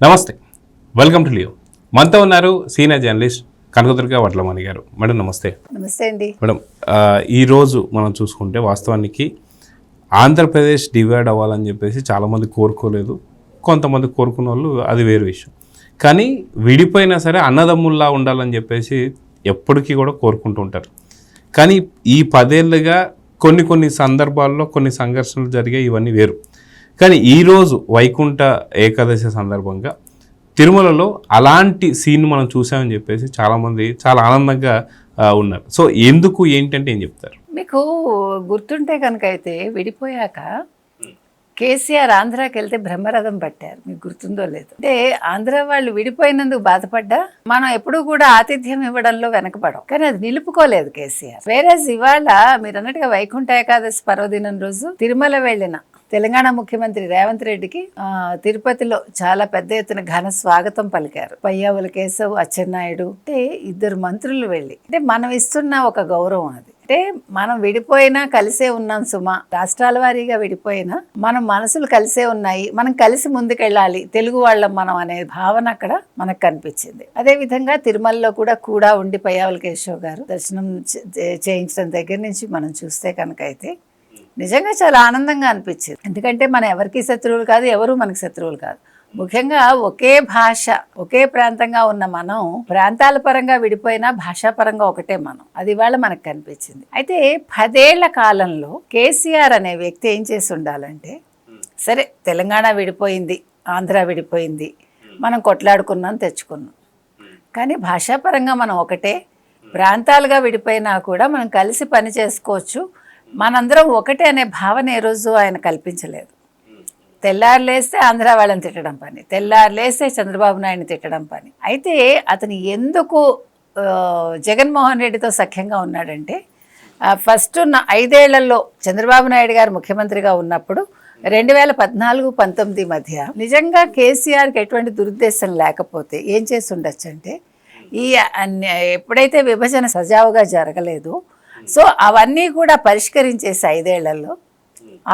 నమస్తే, welcome to Leo. మనతో ఉన్నారు సీనియర్ జర్నలిస్ట్ కనకదుర్గ వడ్లమణి గారు. మేడం నమస్తే. నమస్తే అండి. మేడం, ఈరోజు మనం చూసుకుంటే వాస్తవానికి ఆంధ్రప్రదేశ్ డివైడ్ అవ్వాలని చెప్పేసి చాలామంది కోరుకోలేదు, కొంతమంది కోరుకున్న వాళ్ళు అది వేరు విషయం. కానీ విడిపోయినా సరే అన్నదమ్ముల్లా ఉండాలని చెప్పేసి ఎప్పటికీ కూడా కోరుకుంటూ ఉంటారు. కానీ ఈ 10 ఏళ్ళుగా కొన్ని సందర్భాల్లో కొన్ని సంఘర్షణలు జరిగాయి, ఇవన్నీ వేరు. కానీ ఈరోజు వైకుంఠ ఏకాదశి సందర్భంగా తిరుమలలో అలాంటి సీన్ మనం చూసామని చెప్పేసి చాలామంది చాలా ఆనందంగా ఉన్నారు. సో ఎందుకు ఏంటంటే ఏం చెప్తారు? మీకు గుర్తుంటే కనుక అయితే విడిపోయాక కేసీఆర్ ఆంధ్రాకి వెళ్తే బ్రహ్మరథం పట్టారు. మీకు గుర్తుందో లేదు? అంటే ఆంధ్ర వాళ్ళు విడిపోయినందుకు బాధపడ్డా మనం ఎప్పుడూ కూడా ఆతిథ్యం ఇవ్వడంలో వెనకపడం, కానీ అది నిలుపుకోలేదు కేసీఆర్. వేరే ఇవాళ మీరు అన్నట్టుగా వైకుంఠ ఏకాదశి పర్వదినం రోజు తిరుమల వెళ్ళిన తెలంగాణ ముఖ్యమంత్రి రేవంత్ రెడ్డికి తిరుపతిలో చాలా పెద్ద ఎత్తున ఘన స్వాగతం పలికారు. పయ్యావుల కేశవ్, అచ్చెన్నాయుడు, అంటే 2 మంత్రులు వెళ్ళి, అంటే మనం ఇస్తున్న ఒక గౌరవం అది. అంటే మనం విడిపోయినా కలిసే ఉన్నాం సుమా, రాష్ట్రాల వారీగా విడిపోయినా మనం మనసులు కలిసే ఉన్నాయి, మనం కలిసి ముందుకెళ్ళాలి, తెలుగు వాళ్ళం మనం అనే భావన అక్కడ మనకు కనిపించింది. అదే విధంగా తిరుమలలో కూడా ఉండి పయ్యావుల కేశవ్ గారు దర్శనం చేయించడం దగ్గర నుంచి మనం చూస్తే కనుక అయితే నిజంగా చాలా ఆనందంగా అనిపించింది. ఎందుకంటే మనం ఎవరికి శత్రువులు కాదు, ఎవరు మనకి శత్రువులు కాదు. ముఖ్యంగా ఒకే భాష, ఒకే ప్రాంతంగా ఉన్న మనం ప్రాంతాల పరంగా విడిపోయినా భాషాపరంగా ఒకటే మనం. అది ఇవాళ మనకు కనిపించింది. అయితే 10 ఏళ్ల కాలంలో కేసీఆర్ అనే వ్యక్తి ఏం చేసి ఉండాలంటే, సరే తెలంగాణ విడిపోయింది, ఆంధ్ర విడిపోయింది, మనం కొట్లాడుకున్నాం, తెచ్చుకున్నాం, కానీ భాషాపరంగా మనం ఒకటే. ప్రాంతాలుగా విడిపోయినా కూడా మనం కలిసి పని చేసుకోవచ్చు, మనందరం ఒకటే అనే భావన ఏ రోజు ఆయన కల్పించలేదు. తెల్లారులేస్తే ఆంధ్ర వాళ్ళని తిట్టడం పని, తెల్లారులేస్తే చంద్రబాబు నాయుడిని తిట్టడం పని. అయితే అతను ఎందుకు జగన్మోహన్ రెడ్డితో సఖ్యంగా ఉన్నాడంటే, ఫస్ట్ 5 ఏళ్లలో చంద్రబాబు నాయుడు గారు ముఖ్యమంత్రిగా ఉన్నప్పుడు 2014-19 మధ్య నిజంగా కేసీఆర్కి ఎటువంటి దురుద్దేశం లేకపోతే ఏం చేసి ఉండొచ్చు అంటే, ఈ ఎప్పుడైతే విభజన సజావుగా జరగలేదు, సో అవన్నీ కూడా పరిష్కరించేసి 5 ఏళ్లలో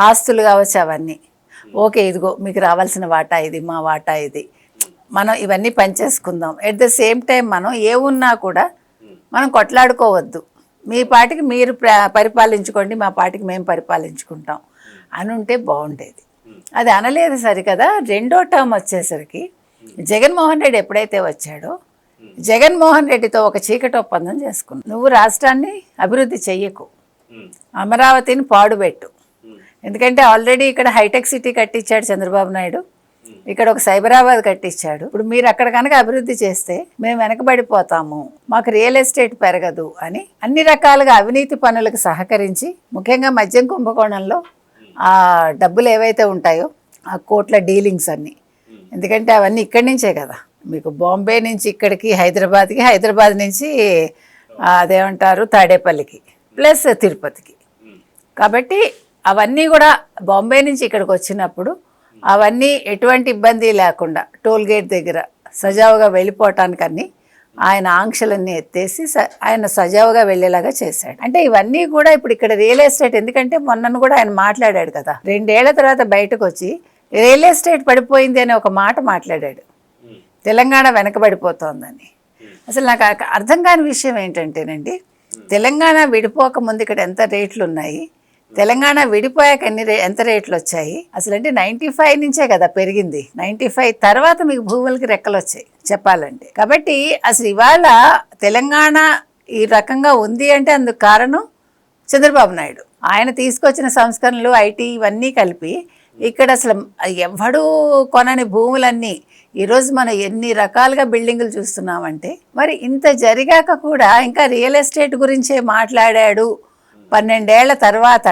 ఆస్తులు కావచ్చు అవన్నీ, ఓకే ఇదిగో మీకు రావాల్సిన వాటా ఇది, మా వాటా ఇది, మనం ఇవన్నీ పనిచేసుకుందాం. ఎట్ ద సేమ్ టైం మనం ఏ ఉన్నా కూడా మనం కొట్లాడుకోవద్దు, మీ పాటికి మీరు పరిపాలించుకోండి, మా పాటికి మేము పరిపాలించుకుంటాం అని ఉంటే బాగుండేది. అది అనలేదు సరికదా. 2వ టర్మ్ వచ్చేసరికి జగన్మోహన్ రెడ్డి ఎప్పుడైతే వచ్చాడో, జగన్మోహన్ రెడ్డితో ఒక చీకటి ఒప్పందం చేసుకున్నాం. నువ్వు రాష్ట్రాన్ని అభివృద్ధి చెయ్యకు, అమరావతిని పాడుపెట్టు, ఎందుకంటే ఆల్రెడీ ఇక్కడ హైటెక్ సిటీ కట్టించాడు చంద్రబాబు నాయుడు, ఇక్కడ ఒక సైబరాబాద్ కట్టించాడు. ఇప్పుడు మీరు అక్కడ కనుక అభివృద్ధి చేస్తే మేము వెనకబడిపోతాము, మాకు రియల్ ఎస్టేట్ పెరగదు అని అన్ని రకాలుగా అవినీతి పనులకు సహకరించి, ముఖ్యంగా మద్యం కుంభకోణంలో ఆ డబ్బులు ఏవైతే ఉంటాయో ఆ కోట్ల డీలింగ్స్ అన్నీ, ఎందుకంటే అవన్నీ ఇక్కడి నుంచే కదా, మీకు బాంబే నుంచి ఇక్కడికి హైదరాబాద్కి, హైదరాబాద్ నుంచి అదేమంటారు తాడేపల్లికి, ప్లస్ తిరుపతికి. కాబట్టి అవన్నీ కూడా బాంబే నుంచి ఇక్కడికి వచ్చినప్పుడు అవన్నీ ఎటువంటి ఇబ్బంది లేకుండా టోల్ గేట్ దగ్గర సజావుగా వెళ్ళిపోవటానికి అన్నీ ఆయన ఆంక్షలన్నీ ఎత్తేసి ఆయన సజావుగా వెళ్ళేలాగా చేశాడు. అంటే ఇవన్నీ కూడా ఇప్పుడు ఇక్కడ రియల్ ఎస్టేట్, ఎందుకంటే మొన్నను కూడా ఆయన మాట్లాడాడు కదా, 2 ఏళ్ల తర్వాత బయటకు వచ్చి రియల్ ఎస్టేట్ పడిపోయింది అనే ఒక మాట మాట్లాడాడు, తెలంగాణ వెనకబడిపోతోందని. అసలు నాకు అర్థం కాని విషయం ఏంటంటేనండి, తెలంగాణ విడిపోక ముందు ఇక్కడ ఎంత రేట్లు ఉన్నాయి, తెలంగాణ విడిపోయాక ఎంత రేట్లు వచ్చాయి అసలు. అంటే 95 నుంచే కదా పెరిగింది, 95 తర్వాత మీకు భూములకి రెక్కలు వచ్చాయి చెప్పాలంటే. కాబట్టి అసలు ఇవాళ తెలంగాణ ఈ రకంగా ఉంది అంటే అందుకు కారణం చంద్రబాబు నాయుడు. ఆయన తీసుకొచ్చిన సంస్కరణలు, ఐటీ ఇవన్నీ కలిపి ఇక్కడ అసలు ఎవడూ కొనని భూములన్నీ ఈరోజు మనం ఎన్ని రకాలుగా బిల్డింగులు చూస్తున్నామంటే, మరి ఇంత జరిగాక కూడా ఇంకా రియల్ ఎస్టేట్ గురించే మాట్లాడాడు 12 ఏళ్ల తర్వాత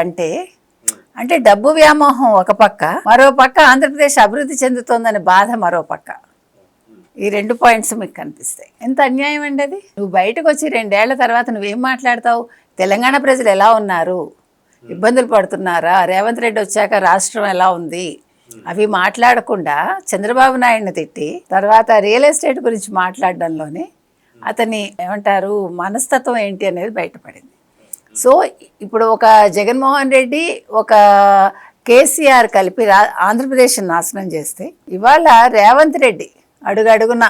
అంటే డబ్బు వ్యామోహం ఒక పక్క, మరో పక్క ఆంధ్రప్రదేశ్ అభివృద్ధి చెందుతోందని బాధ మరో పక్క. ఈ 2 పాయింట్స్ మీకు కనిపిస్తాయి. ఎంత అన్యాయం అండి అది. నువ్వు బయటకు వచ్చి 2 ఏళ్ల తర్వాత నువ్వేం మాట్లాడతావు? తెలంగాణ ప్రజలు ఎలా ఉన్నారు, ఇబ్బందులు పడుతున్నారా, రేవంత్ రెడ్డి వచ్చాక రాష్ట్రం ఎలా ఉంది, అవి మాట్లాడకుండా చంద్రబాబు నాయుడిని తిట్టి తర్వాత రియల్ ఎస్టేట్ గురించి మాట్లాడడంలోనే అతని ఏమంటారు మనస్తత్వం ఏంటి అనేది బయటపడింది. సో ఇప్పుడు ఒక జగన్మోహన్ రెడ్డి, ఒక కేసీఆర్ కలిపి ఆంధ్రప్రదేశ్ నాశనం చేస్తే, ఇవాళ రేవంత్ రెడ్డి అడుగడుగున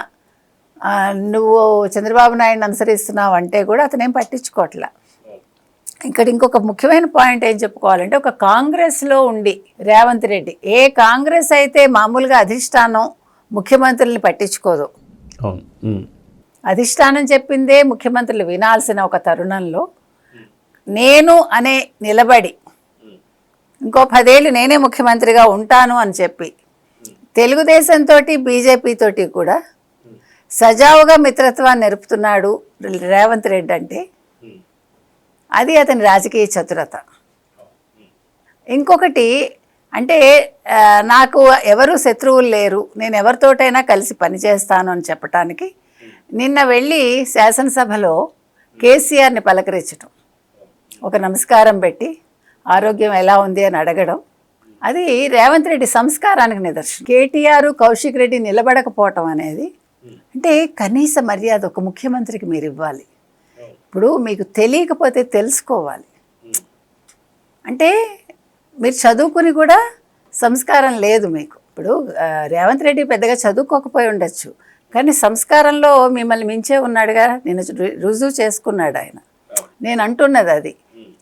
నువ్వు చంద్రబాబు నాయుడిని అనుసరిస్తున్నావు అంటే కూడా అతనేం పట్టించుకోవట్లా. ఇక్కడ ఇంకొక ముఖ్యమైన పాయింట్ ఏం చెప్పుకోవాలంటే, ఒక కాంగ్రెస్లో ఉండి రేవంత్ రెడ్డి, ఏ కాంగ్రెస్ అయితే మామూలుగా అధిష్టానం ముఖ్యమంత్రుల్ని పట్టించుకోదు, అధిష్టానం చెప్పిందే ముఖ్యమంత్రులు వినాల్సిన ఒక తరుణంలో నేను అనే నిలబడి ఇంకో 10 ఏళ్ళు నేనే ముఖ్యమంత్రిగా ఉంటాను అని చెప్పి తెలుగుదేశంతో బీజేపీతోటి కూడా సజావుగా మిత్రత్వాన్ని నెరుపుతున్నాడు రేవంత్ రెడ్డి అంటే అది అతని రాజకీయ చతురత. ఇంకొకటి అంటే నాకు ఎవరు శత్రువులు లేరు, నేను ఎవరితోటైనా కలిసి పనిచేస్తాను అని చెప్పటానికి నిన్న వెళ్ళి శాసనసభలో కేసీఆర్ని పలకరించటం, ఒక నమస్కారం పెట్టి ఆరోగ్యం ఎలా ఉంది అని అడగడం, అది రేవంత్ రెడ్డి సంస్కారానికి నిదర్శనం. కేటీఆర్, కౌశిక్ రెడ్డి నిలబడకపోవటం అనేది అంటే కనీస మర్యాద ఒక ముఖ్యమంత్రికి మీరు ఇవ్వాలి. ఇప్పుడు మీకు తెలియకపోతే తెలుసుకోవాలి. అంటే మీరు చదువుకుని కూడా సంస్కారం లేదు మీకు. ఇప్పుడు రేవంత్ రెడ్డి పెద్దగా చదువుకోకపోయి ఉండొచ్చు, కానీ సంస్కారంలో మిమ్మల్ని మించే ఉన్నాడుగా, నేను రుజువు చేసుకున్నాడు ఆయన. నేను అంటున్నది అది,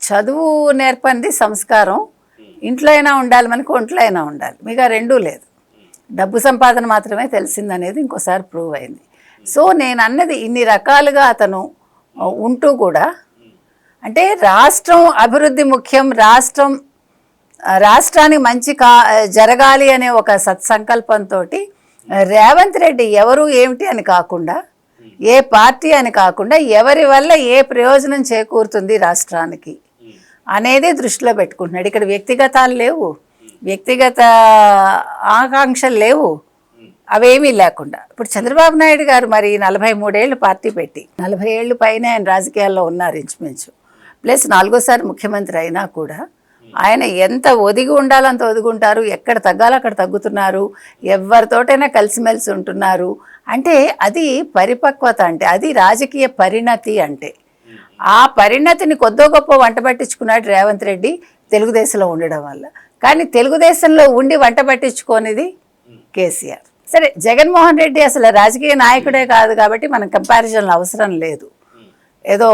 చదువు నేర్పంది సంస్కారం, ఇంట్లో అయినా ఉండాలి మనకు, ఒంట్లో అయినా ఉండాలి, మీకు ఆ రెండూ లేదు. డబ్బు సంపాదన మాత్రమే తెలిసిందనేది ఇంకోసారి ప్రూవ్ అయింది. సో నేను అన్నది ఇన్ని రకాలుగా అతను ఉంటూ కూడా అంటే రాష్ట్రం అభివృద్ధి ముఖ్యం, రాష్ట్రానికి మంచి జరగాలి అనే ఒక సత్సంకల్పంతో రేవంత్ రెడ్డి ఎవరు ఏమిటి అని కాకుండా, ఏ పార్టీ అని కాకుండా, ఎవరి వల్ల ఏ ప్రయోజనం చేకూరుతుంది రాష్ట్రానికి అనేది దృష్టిలో పెట్టుకుంటున్నాడు. ఇక్కడ వ్యక్తిగతాలు లేవు, వ్యక్తిగత ఆకాంక్షలు లేవు, అవేమీ లేకుండా. ఇప్పుడు చంద్రబాబు నాయుడు గారు మరి 43 ఏళ్ళు పార్టీ పెట్టి 40 ఏళ్ళు పైన ఆయన రాజకీయాల్లో ఉన్నారు ఇంచుమించు, ప్లస్ 4వ సారి ముఖ్యమంత్రి అయినా కూడా ఆయన ఎంత ఒదిగి ఉండాలో అంత ఒదిగి ఉంటారు, ఎక్కడ తగ్గాలో అక్కడ తగ్గుతున్నారు, ఎవరితోటైనా కలిసిమెలిసి ఉంటున్నారు. అంటే అది పరిపక్వత, అంటే అది రాజకీయ పరిణతి. అంటే ఆ పరిణతిని కొద్దో గొప్ప వంట పట్టించుకున్నాడు రేవంత్ రెడ్డి తెలుగుదేశంలో ఉండడం వల్ల. కానీ తెలుగుదేశంలో ఉండి వంట పట్టించుకోనిది కేసీఆర్. సరే, జగన్మోహన్ రెడ్డి అసలు రాజకీయ నాయకుడే కాదు కాబట్టి మనం కంపారిజన్లు అవసరం లేదు, ఏదో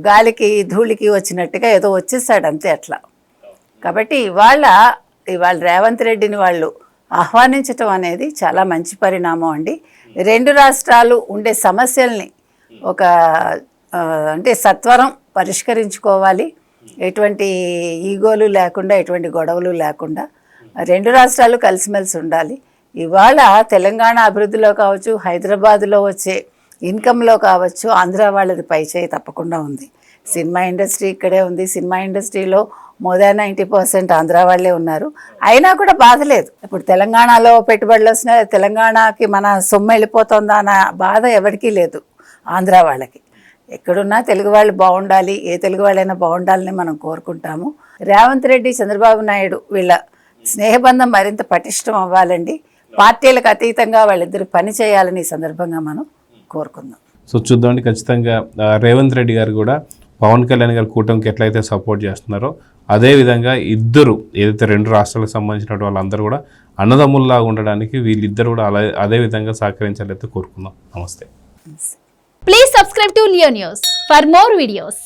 గాలికి ధూళికి వచ్చినట్టుగా ఏదో వచ్చేసాడు అంతే అట్లా. కాబట్టి ఇవాళ రేవంత్ రెడ్డిని వాళ్ళు ఆహ్వానించటం అనేది చాలా మంచి పరిణామం అండి. 2 రాష్ట్రాలు ఉండే సమస్యల్ని ఒక అంటే సత్వరం పరిష్కరించుకోవాలి, ఎటువంటి ఈగోలు లేకుండా, ఎటువంటి గొడవలు లేకుండా 2 రాష్ట్రాలు కలిసిమెలిసి ఉండాలి. ఇవాళ తెలంగాణ అభివృద్ధిలో కావచ్చు, హైదరాబాద్లో వచ్చే ఇన్కంలో కావచ్చు, ఆంధ్ర వాళ్ళది పైచేయి తప్పకుండా ఉంది. సినిమా ఇండస్ట్రీ ఇక్కడే ఉంది, సినిమా ఇండస్ట్రీలో మోర్ దాన్ 90% ఆంధ్ర వాళ్ళే ఉన్నారు. అయినా కూడా బాధ లేదు. ఇప్పుడు తెలంగాణలో పెట్టుబడులు వస్తున్నాయి, తెలంగాణకి మన సొమ్ము వెళ్ళిపోతుందా అన్న బాధ ఎవరికీ లేదు. ఆంధ్ర వాళ్ళకి ఎక్కడున్నా తెలుగు వాళ్ళు బాగుండాలి, ఏ తెలుగు వాళ్ళైనా బాగుండాలని మనం కోరుకుంటాము. రేవంత్ రెడ్డి, చంద్రబాబు నాయుడు వీళ్ళ స్నేహబంధం మరింత పటిష్టం అవ్వాలండి. పార్టీలకు అతీతంగా వాళ్ళిద్దరు పని చేయాలని ఈ సందర్భంగా మనం కోరుకుందాం. సో చూద్దామండి, ఖచ్చితంగా రేవంత్ రెడ్డి గారు కూడా పవన్ కళ్యాణ్ గారి కూటమికి ఎట్లయితే సపోర్ట్ చేస్తున్నారో అదేవిధంగా ఇద్దరు ఏదైతే 2 రాష్ట్రాలకు సంబంధించిన వాళ్ళందరూ కూడా అన్నదమ్ముల్లాగా ఉండడానికి వీళ్ళిద్దరు కూడా అదే విధంగా సహకరించాలైతే కోరుకుందాం. నమస్తే. Please subscribe to Leo News for more videos.